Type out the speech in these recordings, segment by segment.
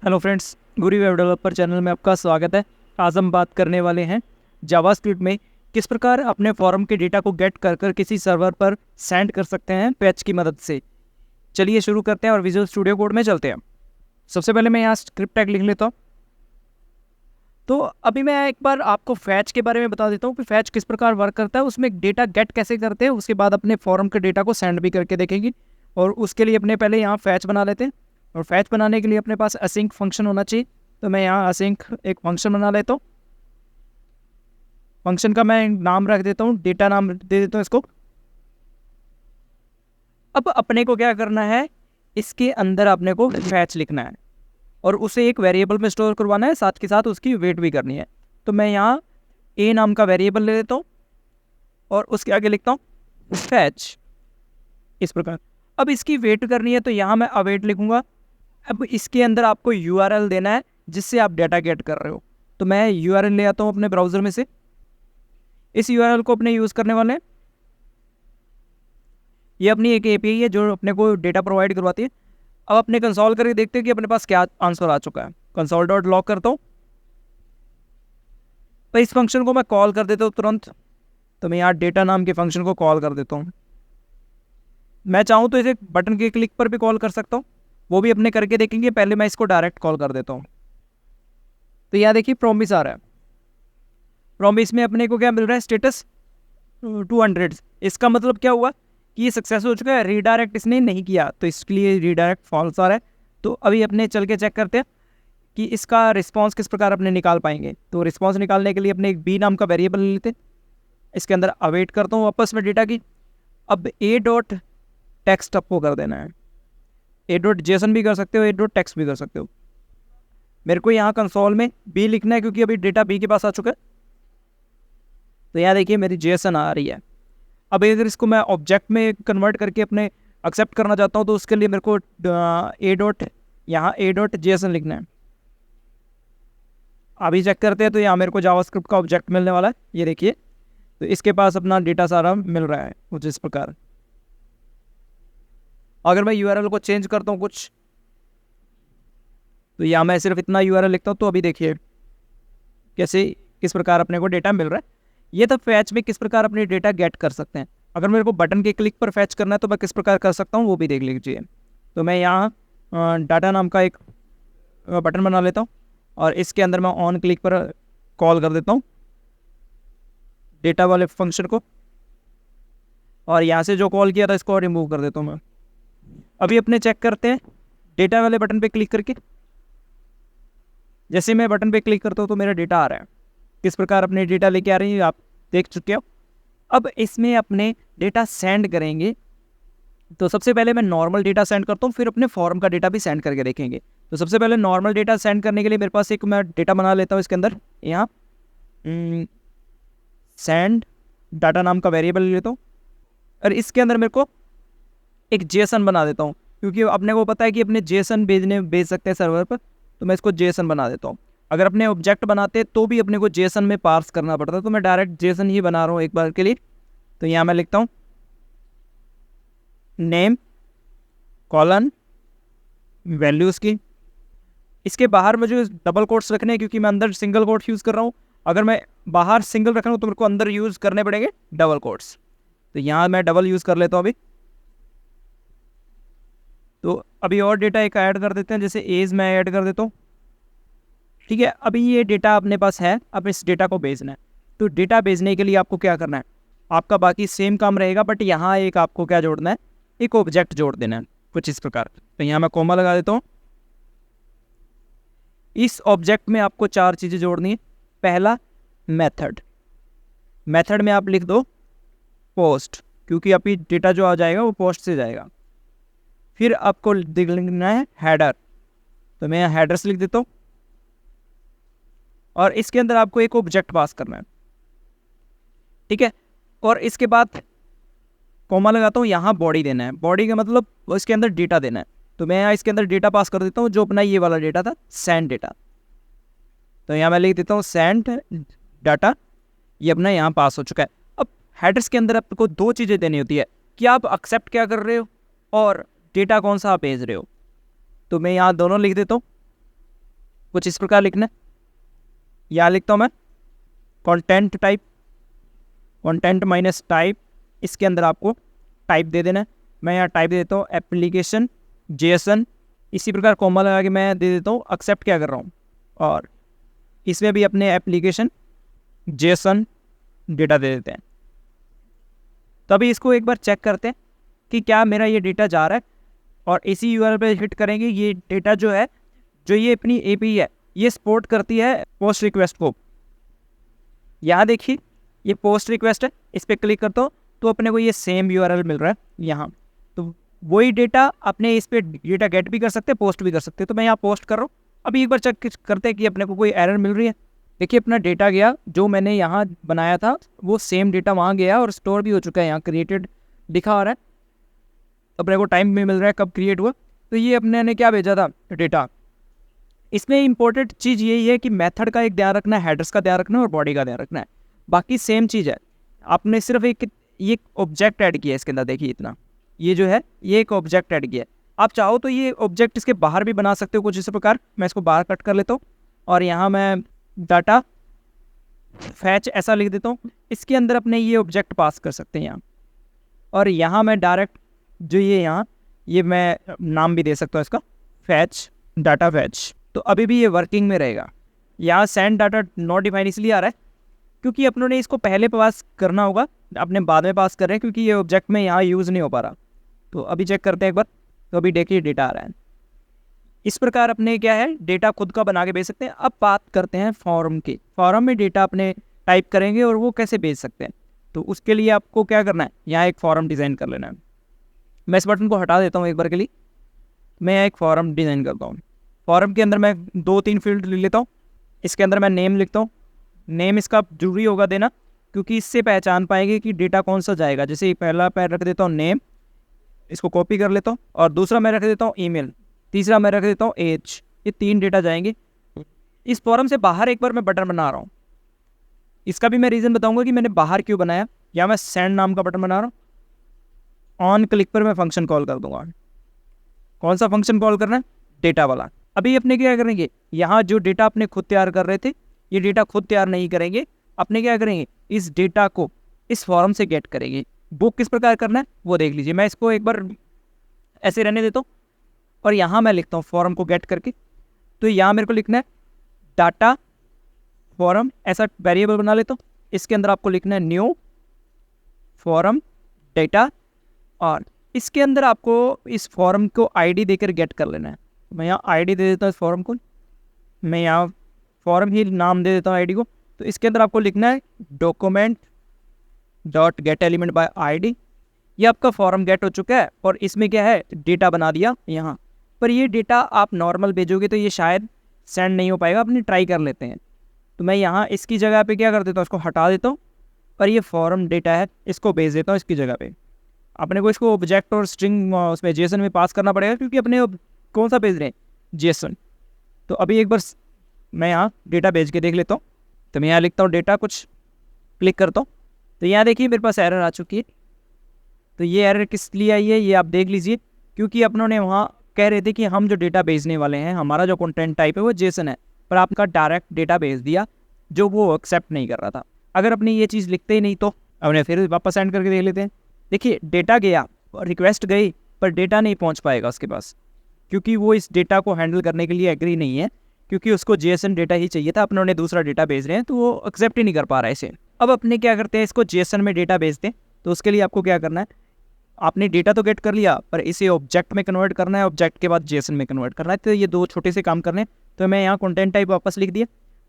Hello friends, गुरी web developer channel में आपका स्वागत है। आज हम बात करने वाले हैं जावास्क्रिप्ट में किस प्रकार अपने फॉर्म के डेटा को गेट कर किसी सर्वर पर सेंड कर सकते हैं फैच की मदद से। चलिए शुरू करते हैं और विजुअल स्टूडियो कोड में चलते हैं। सबसे पहले मैं यहाँ स्क्रिप्ट टैग लिख लेता हूँ। तो अभी मैं एक बार आपको फैच के बारे में बता देता हूँ कि फैच किस प्रकार वर्क करता है, उसमें डेटा गेट कैसे करते हैं, उसके बाद अपने फॉर्म के डेटा को सेंड भी करके देखेंगे। और उसके लिए अपने पहले यहाँ फैच बना लेते हैं। और फैच बनाने के लिए अपने पास असिंक फंक्शन होना चाहिए। तो मैं यहाँ असिंक एक फंक्शन बना लेता हूँ। फंक्शन का मैं नाम रख देता हूँ, डेटा नाम दे देता हूँ इसको। अब अपने को क्या करना है, इसके अंदर अपने को फैच लिखना है और उसे एक वेरिएबल में स्टोर करवाना है, साथ के साथ उसकी वेट भी करनी है। तो मैं यहाँ ए नाम का वेरिएबल ले लेता हूँ और उसके आगे लिखता हूँ फैच, इस प्रकार। अब इसकी वेट करनी है तो यहाँ मैं अवेट लिखूँगा। अब इसके अंदर आपको URL देना है जिससे आप डाटा गेट कर रहे हो। तो मैं URL ले आता हूँ अपने ब्राउज़र में से। इस URL को अपने यूज़ करने वाले हैं। ये अपनी एक API है जो अपने को डेटा प्रोवाइड करवाती है। अब अपने कंसोल करके देखते हैं कि अपने पास क्या आंसर आ चुका है। कंसोल डॉट लॉग करता हूँ। तो इस फंक्शन को मैं कॉल कर देता हूँ तुरंत। तो मैं यहाँ डेटा नाम के फंक्शन को कॉल कर देता हूँ। मैं चाहूँ तो इसे बटन के क्लिक पर भी कॉल कर सकता हूँ, वो भी अपने करके देखेंगे। पहले मैं इसको डायरेक्ट कॉल कर देता हूँ। तो यहाँ देखिए प्रॉमिस आ रहा है। प्रॉमिस में अपने को क्या मिल रहा है, स्टेटस 200। इसका मतलब क्या हुआ कि ये सक्सेस हो चुका है। रीडायरेक्ट इसने नहीं किया तो इसके लिए रीडायरेक्ट फॉल्स आ रहा है। तो अभी अपने चल के चेक करते हैं कि इसका रिस्पॉन्स किस प्रकार अपने निकाल पाएंगे। तो रिस्पॉन्स निकालने के लिए अपने एक बी नाम का वेरिएबल ले लेते हैं। इसके अंदर अवेट करता हूँ वापस में डेटा की। अब ए डॉट टेक्स्ट आपको कर देना है। ए डॉट जेसन भी कर सकते हो, ए डॉट टेक्स्ट भी कर सकते हो। मेरे को यहाँ कंसोल में बी लिखना है क्योंकि अभी डेटा बी के पास आ चुका है। तो यहाँ देखिए मेरी जेसन आ रही है। अब अगर इसको मैं ऑब्जेक्ट में कन्वर्ट करके अपने एक्सेप्ट करना चाहता हूँ तो उसके लिए मेरे को ए डॉट जेसन लिखना है। अभी चेक करते हैं तो यहाँ मेरे को जावास्क्रिप्ट का ऑब्जेक्ट मिलने वाला है। ये देखिए, तो इसके पास अपना डेटा सारा मिल रहा है कुछ इस प्रकार। अगर मैं URL को चेंज करता हूँ कुछ, तो यहाँ मैं सिर्फ इतना URL लिखता हूँ। तो अभी देखिए कैसे किस प्रकार अपने को डेटा मिल रहा है। ये तो फैच में किस प्रकार अपने डेटा गेट कर सकते हैं। अगर मेरे को बटन के क्लिक पर फैच करना है तो मैं किस प्रकार कर सकता हूँ वो भी देख लीजिए। तो मैं यहाँ डाटा नाम का एक बटन बना लेता हूँ और इसके अंदर मैं ऑन क्लिक पर कॉल कर देता हूँ डेटा वाले फंक्शन को। और यहाँ से जो कॉल किया था इसको रिमूव कर देता हूँ मैं। अभी अपने चेक करते हैं डेटा वाले बटन पे क्लिक करके। जैसे मैं बटन पे क्लिक करता हूँ तो मेरा डेटा आ रहा है। किस प्रकार अपने डेटा लेके आ रही है आप देख चुके हो। अब इसमें अपने डेटा सेंड करेंगे। तो सबसे पहले मैं नॉर्मल डेटा सेंड करता हूँ, फिर अपने फॉर्म का डेटा भी सेंड करके देखेंगे। तो सबसे पहले नॉर्मल डेटा सेंड करने के लिए मेरे पास एक मैं डेटा बना लेता हूँ। इसके अंदर यहाँ सेंड डाटा नाम का वेरिएबल ले लेता हूँ और इसके अंदर मेरे को एक जेसन बना देता हूँ क्योंकि अपने को पता है कि अपने जेसन भेज सकते हैं सर्वर पर। तो मैं इसको जेसन बना देता हूँ। अगर अपने ऑब्जेक्ट बनाते तो भी अपने को जेसन में पार्स करना पड़ता है, तो मैं डायरेक्ट जेसन ही बना रहा हूँ एक बार के लिए। तो यहाँ मैं लिखता हूँ नेम कॉलन वैल्यूज़ की। इसके बाहर मुझे डबल कोट्स रखने हैं क्योंकि मैं अंदर सिंगल कोट्स यूज़ कर रहा हूँ। अगर मैं बाहर सिंगल रख रहा हूँ तो मेरे को अंदर यूज़ करने पड़ेंगे डबल कोट्स। तो यहाँ मैं डबल यूज़ कर लेता हूँ अभी। तो अभी और डेटा एक ऐड कर देते हैं, जैसे एज मैं ऐड कर देता हूँ। ठीक है, अभी ये डेटा अपने पास है। अब इस डेटा को भेजना है। तो डेटा भेजने के लिए आपको क्या करना है, आपका बाकी सेम काम रहेगा बट यहाँ एक आपको क्या जोड़ना है, एक ऑब्जेक्ट जोड़ देना है कुछ इस प्रकार। तो यहाँ मैं कॉमा लगा देता हूँ। इस ऑब्जेक्ट में आपको 4 चीज़ें जोड़नी है। पहला मेथड। मेथड में आप लिख दो पोस्ट, क्योंकि अभी डेटा जो आ जाएगा वो पोस्ट से जाएगा। फिर आपको लिखना है हेडर। तो मैं यहाँ हेडर्स लिख देता हूँ और इसके अंदर आपको एक ऑब्जेक्ट पास करना है। ठीक है, और इसके बाद कॉमा लगाता हूँ, यहाँ बॉडी देना है। बॉडी का मतलब इसके अंदर डेटा देना है। तो मैं यहाँ इसके अंदर डेटा पास कर देता हूँ जो अपना ये वाला डेटा था, सेंड डेटा। तो यहाँ मैं लिख देता हूँ सेंड डाटा। ये अपना यहाँ पास हो चुका है। अब हेडर्स के अंदर आपको 2 चीज़ें देनी होती है कि आप एक्सेप्ट क्या कर रहे हो और डेटा कौन सा आप भेज रहे हो। तो मैं यहाँ दोनों लिख देता हूँ। कुछ इस प्रकार लिखना है। यहाँ लिखता हूँ मैं content type, content minus type, इसके अंदर आपको टाइप दे देना है। मैं यहाँ टाइप दे देता हूँ एप्लीकेशन जेएसएन, इसी प्रकार कॉमा लगा के मैं दे देता हूँ एक्सेप्ट क्या कर रहा हूँ, और इसमें भी अपने एप्लीकेशन जेएसएन डेटा दे देते हैं। तभी इसको एक बार चेक करते हैं कि क्या मेरा ये डेटा जा रहा है, और इसी यूआरएल पे हिट करेंगे। ये डेटा जो है, जो ये अपनी एपीआई है, ये सपोर्ट करती है पोस्ट रिक्वेस्ट को। यहाँ देखिए ये पोस्ट रिक्वेस्ट है, इस पर क्लिक करता हूँ तो अपने को ये सेम यूआरएल मिल रहा है यहाँ। तो वही डेटा अपने इस पर डेटा गेट भी कर सकते हैं, पोस्ट भी कर सकते हैं। तो मैं यहाँ पोस्ट कर रहा हूँ। अभी एक बार चेक करते हैं कि अपने को कोई एरर मिल रही है। देखिए अपना डेटा गया, जो मैंने यहाँ बनाया था वो सेम डेटा वहाँ गया और स्टोर भी हो चुका है। यहाँ क्रिएटेड लिखा आ रहा है, अपने को टाइम भी मिल रहा है कब क्रिएट हुआ। तो ये अपने ने क्या भेजा था डेटा। इसमें इंपॉर्टेंट चीज़ यही है कि मेथड का एक ध्यान रखना है, हेडर्स का ध्यान रखना है और बॉडी का ध्यान रखना है। बाकी सेम चीज़ है। आपने सिर्फ एक ऑब्जेक्ट ऐड किया है इसके अंदर। देखिए इतना, ये जो है ये एक ऑब्जेक्ट ऐड किया है। आप चाहो तो ये ऑब्जेक्ट इसके बाहर भी बना सकते हो कुछ इस प्रकार। मैं इसको बाहर कट कर लेता हूँ और यहाँ मैं डाटा फैच ऐसा लिख देता हूँ। इसके अंदर अपने ये ऑब्जेक्ट पास कर सकते हैं यहाँ, और यहाँ मैं डायरेक्ट जो ये यहाँ ये मैं नाम भी दे सकता हूँ इसका, फैच डाटा फैच। तो अभी भी ये वर्किंग में रहेगा। यहाँ सेंड डाटा नॉट डिफाइन इसलिए आ रहा है क्योंकि अपनों ने इसको पहले पास करना होगा, अपने बाद में पास कर रहे हैं क्योंकि ये ऑब्जेक्ट में यहाँ यूज़ नहीं हो पा रहा। तो अभी चेक करते हैं एक बार। तो अभी देखिए डेटा आ रहा है। इस प्रकार अपने क्या है डेटा खुद का बना के भेज सकते हैं। अब बात करते हैं फॉर्म की। फॉर्म में डेटा अपने टाइप करेंगे और वो कैसे भेज सकते हैं। तो उसके लिए आपको क्या करना है, यहाँ एक फॉर्म डिज़ाइन कर लेना है। मैं इस बटन को हटा देता हूँ एक बार के लिए। मैं यहाँ एक फॉर्म डिज़ाइन करता हूँ। फॉर्म के अंदर मैं 2-3 फील्ड ले लेता हूँ। इसके अंदर मैं नेम लिखता हूँ। नेम इसका जरूरी होगा देना क्योंकि इससे पहचान पाएंगे कि डेटा कौन सा जाएगा। जैसे पहला मैं रख देता हूँ नेम, इसको कॉपी कर लेता हूँ, और दूसरा मैं रख देता हूँ ईमेल, तीसरा मैं रख देता हूँ एज। ये 3 डेटा जाएंगे। इस फॉर्म से बाहर एक बार मैं बटन बना रहा हूँ। इसका भी मैं रीज़न बताऊंगा कि मैंने बाहर क्यों बनाया। या मैं सेंड नाम का बटन बना रहा हूँ। ऑन क्लिक पर मैं फंक्शन कॉल कर दूंगा। कौन सा फंक्शन कॉल करना है, डेटा वाला। अभी अपने क्या करेंगे, यहाँ जो डेटा अपने खुद तैयार कर रहे थे ये डेटा खुद तैयार नहीं करेंगे। अपने क्या करेंगे, इस डेटा को इस फॉर्म से गेट करेंगे। वो किस प्रकार करना है वो देख लीजिए। मैं इसको एक बार ऐसे रहने देता हूँ और यहाँ मैं लिखता हूँ फॉर्म को गेट करके। तो यहाँ मेरे को लिखना है डाटा फॉर्म, ऐसा वेरिएबल बना लेता हूँ। इसके अंदर आपको लिखना है न्यू फॉर्म डेटा, और इसके अंदर आपको इस फॉर्म को आईडी देकर गेट कर लेना है। मैं यहाँ आईडी दे देता हूँ इस फॉर्म को। मैं यहाँ फॉर्म ही नाम दे देता हूँ आईडी को। तो इसके अंदर आपको लिखना है document dot gate element by ID. ये आपका फॉर्म गेट हो चुका है और इसमें क्या है डेटा बना दिया यहाँ पर। ये डेटा आप नॉर्मल भेजोगे तो ये शायद सेंड नहीं हो पाएगा। अपनी ट्राई कर लेते हैं। तो मैं यहाँ इसकी जगह पे क्या कर देता हूँ, इसको हटा देता हूँ और ये फॉर्म डेटा है इसको भेज देता हूँ इसकी जगह पे। अपने को इसको ऑब्जेक्ट और स्ट्रिंग उसमें जेसन में पास करना पड़ेगा क्योंकि अपने कौन सा भेज रहे हैं, जेसन। तो अभी एक बार मैं यहाँ डेटा भेज के देख लेता हूँ। तो मैं यहाँ लिखता हूँ डेटा, कुछ क्लिक करता हूँ। तो यहाँ देखिए मेरे पास एरर आ चुकी है। तो ये एरर किस लिए आई है ये आप देख लीजिए, क्योंकि अपनों ने वहाँ कह रहे थे कि हम जो डेटा भेजने वाले हैं, हमारा जो कंटेंट टाइप है वो जेसन है, पर आपका डायरेक्ट डेटा भेज दिया जो वो एक्सेप्ट नहीं कर रहा था। अगर अपने ये चीज़ लिखते ही नहीं तो अपने फिर वापस सेंड करके देख लेते हैं। देखिए डेटा गया, रिक्वेस्ट गई, पर डेटा नहीं पहुँच पाएगा उसके पास क्योंकि वो इस डेटा को हैंडल करने के लिए एग्री नहीं है, क्योंकि उसको जेसन डेटा ही चाहिए था। अपनों ने दूसरा डेटा भेज रहे हैं तो वो एक्सेप्ट ही नहीं कर पा रहा है इसे। अब अपने क्या करते हैं, इसको जेसन में डेटा भेजते हैं। तो उसके लिए आपको क्या करना है, आपने डेटा तो गेट कर लिया पर इसे ऑब्जेक्ट में कन्वर्ट करना है, ऑब्जेक्ट के बाद जेसन में कन्वर्ट करना है। तो ये 2 छोटे से काम करने हैं। तो मैं यहाँ कंटेंट टाइप वापस लिख दिया।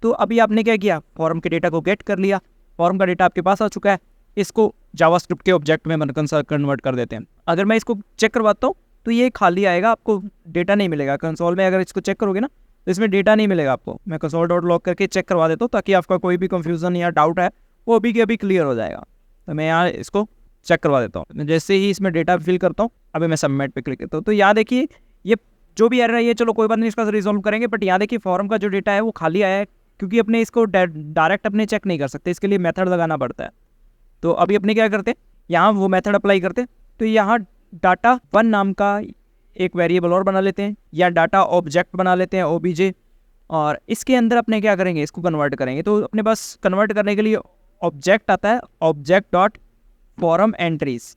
तो अभी आपने क्या किया, फॉर्म के डेटा को गेट कर लिया, फॉर्म का डेटा आपके पास आ चुका है। इसको जावास्क्रिप्ट के ऑब्जेक्ट में कन्वर्ट कर देते हैं। अगर मैं इसको चेक करवाता हूँ तो ये खाली आएगा, आपको डेटा नहीं मिलेगा कंसोल में। अगर इसको चेक करोगे ना तो इसमें डेटा नहीं मिलेगा आपको। मैं कंसोल डॉट लॉग करके चेक करवा देता हूँ ताकि आपका कोई भी कंफ्यूजन या डाउट है वो अभी के अभी क्लियर हो जाएगा। तो मैं यहाँ इसको चेक करवा देता हूँ। जैसे ही इसमें डेटा फिल करता हूँ, अभी मैं सबमिट पे क्लिक करता हूँ। तो यहाँ देखिए ये जो भी एरर है ये चलो कोई बात नहीं, इसका रिजॉल्व करेंगे। बट यहाँ देखिए फॉर्म का जो डेटा है वो खाली आया है क्योंकि अपने इसको डायरेक्ट अपने चेक नहीं कर सकते, इसके लिए मेथड लगाना पड़ता है। तो अभी अपने क्या करते हैं, यहाँ वो मेथड अप्लाई करते हैं। तो यहाँ डाटा 1 नाम का एक वेरिएबल और बना लेते हैं, या डाटा ऑब्जेक्ट बना लेते हैं ओबीजे। और इसके अंदर अपने क्या करेंगे, इसको कन्वर्ट करेंगे। तो अपने पास कन्वर्ट करने के लिए ऑब्जेक्ट आता है, ऑब्जेक्ट डॉट फॉरम एंट्रीज,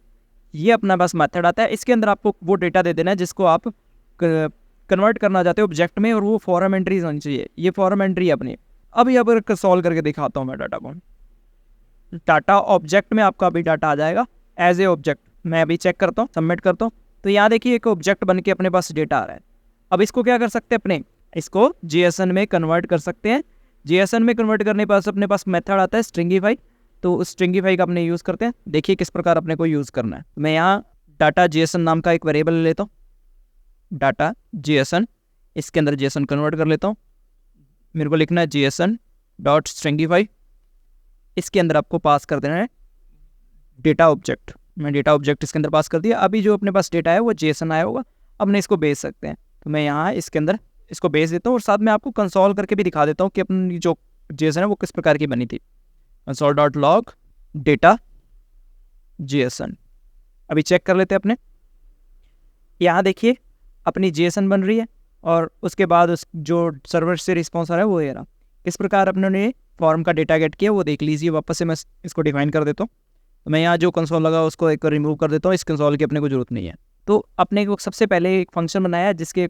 ये अपना बस मेथड आता है। इसके अंदर आपको वो डेटा दे देना है जिसको आप कन्वर्ट करना चाहते हो ऑब्जेक्ट में, और वो फॉरम एंट्रीज होनी चाहिए। ये फॉरम एंट्री है अपनी। अब यहाँ पर सॉल्व करके दिखाता हूँ मैं डाटा को। डाटा ऑब्जेक्ट में आपका अभी डाटा आ जाएगा एज ए ऑब्जेक्ट। मैं अभी चेक करता हूँ, सबमिट करता हूँ, तो यहाँ देखिए एक ऑब्जेक्ट बन के अपने पास डेटा आ रहा है। अब इसको क्या कर सकते हैं, अपने इसको JSON में कन्वर्ट कर सकते हैं। JSON में कन्वर्ट करने पास अपने पास मेथड आता है स्ट्रिंगीफाई, तो उस स्ट्रिंगीफाई का अपने यूज़ करते हैं। देखिए किस प्रकार अपने को यूज़ करना है। मैं यहाँ डाटा JSON नाम का एक वेरिएबल ले लेता हूँ, डाटा JSON, इसके अंदर JSON कन्वर्ट कर लेता हूँ। मेरे को लिखना है JSON डॉट स्ट्रिंगीफाई, इसके अंदर आपको पास कर देना है डेटा ऑब्जेक्ट। मैं डेटा ऑब्जेक्ट इसके अंदर पास कर दिया। अभी जो अपने पास डेटा है वो JSON आया होगा, अपने इसको भेज सकते हैं। तो मैं यहाँ इसके अंदर इसको भेज देता हूँ, और साथ में आपको कंसोल करके भी दिखा देता हूँ कि अपनी जो JSON है वो किस प्रकार की बनी थी। Console dot log data JSON, अभी चेक कर लेते हैं अपने। यहाँ देखिए अपनी JSON बन रही है, और उसके बाद उस जो सर्वर से रिस्पॉन्स आ रहा है वो ये रहा। किस प्रकार अपने ने फॉर्म का डेटा गेट किया वो देख लीजिए। वापस से मैं इसको डिफाइन कर देता हूँ। तो मैं यहाँ जो कंसोल लगा उसको एक रिमूव कर देता हूँ, इस कंसोल की अपने को जरूरत नहीं है। तो अपने को सबसे पहले एक फंक्शन बनाया है जिसके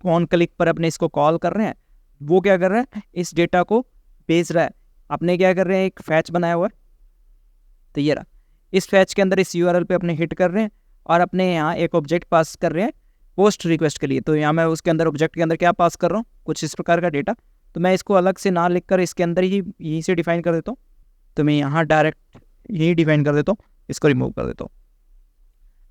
ऑन क्लिक पर अपने इसको कॉल कर रहे हैं। वो क्या कर रहा है, इस डेटा को भेज रहा है। अपने क्या कर रहे हैं, एक फैच बनाया हुआ है, तो ये रहा। इस फैच के अंदर इस URL पे अपने हिट कर रहे हैं, और अपने यहाँ एक ऑब्जेक्ट पास कर रहे हैं पोस्ट रिक्वेस्ट के लिए। तो यहाँ मैं उसके अंदर ऑब्जेक्ट के अंदर क्या पास कर रहा हूँ, कुछ इस प्रकार का डेटा। तो मैं इसको अलग से ना लिख कर इसके अंदर ही यहीं से डिफाइन कर देता हूँ। तो मैं यहाँ डायरेक्ट यही डिफाइन कर देता हूँ, इसको रिमूव कर देता हूँ।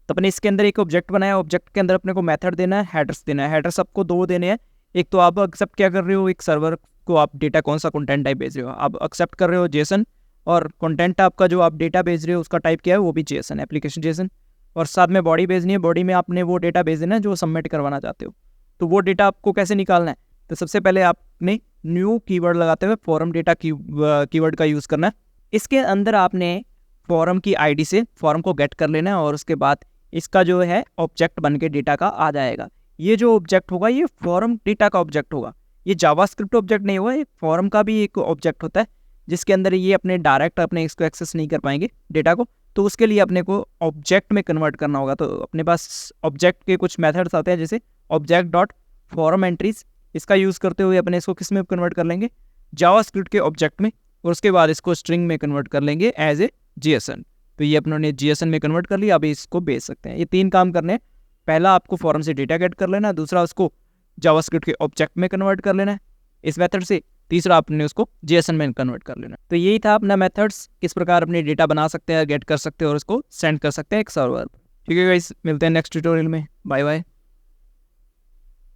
तो अपने इसके अंदर एक ऑब्जेक्ट बनाया, ऑब्जेक्ट के अंदर अपने को मेथड देना है, हेडर्स देना है। हेडर्स आपको दो देने हैं। एक तो आप एक्सेप्ट क्या कर रहे हो, एक सर्वर को आप डेटा कौन सा कंटेंट टाइप भेज रहे हो, आप एक्सेप्ट कर रहे हो JSON, और कंटेंट आपका जो आप डेटा भेज रहे हो उसका टाइप क्या है, वो भी JSON, एप्लीकेशन JSON। और साथ में बॉडी भेजनी है, बॉडी में आपने वो डेटा भेज देना है जो सबमिट करवाना चाहते हो। तो वो डेटा आपको कैसे निकालना है, तो सबसे पहले आपने न्यू कीवर्ड लगाते हुए फॉरम डेटा कीवर्ड का यूज़ करना है। इसके अंदर आपने फॉरम की ID से फॉरम को गेट कर लेना है, और उसके बाद इसका जो है ऑब्जेक्ट बन के डेटा का आ जाएगा। ये जो ऑब्जेक्ट होगा ये फॉरम डेटा का ऑब्जेक्ट होगा, ये जावास्क्रिप्ट ऑब्जेक्ट नहीं होगा। ये फॉरम का भी एक ऑब्जेक्ट होता है जिसके अंदर ये अपने डायरेक्ट अपने इसको एक्सेस नहीं कर पाएंगे डेटा को। तो उसके लिए अपने को ऑब्जेक्ट में कन्वर्ट करना होगा। तो अपने पास ऑब्जेक्ट के कुछ मेथड्स आते हैं, जैसे ऑब्जेक्ट डॉट फॉरम एंट्रीज, इसका यूज़ करते हुए अपने इसको किस में कन्वर्ट कर लेंगे, जावास्क्रिप्ट के ऑब्जेक्ट में, और उसके बाद इसको स्ट्रिंग में कन्वर्ट कर लेंगे एज ए JSON। तो ये अपनों ने JSON में कन्वर्ट कर लिया। अभी इसको भेज सकते हैं। ये 3 काम करने हैं। पहला आपको फॉरम से डेटा गेट कर लेना है, दूसरा उसको जावास्क्रिप्ट के ऑब्जेक्ट में कन्वर्ट कर लेना है इस मेथड से, तीसरा आपने उसको JSON में कन्वर्ट कर लेना है। तो यही था अपना मेथड्स, किस प्रकार अपने डेटा बना सकते हैं, गेट कर सकते हैं और उसको सेंड कर सकते हैं एक सर्वर। ठीक है गाइस, मिलते हैं नेक्स्ट ट्यूटोरियल में। Bye bye.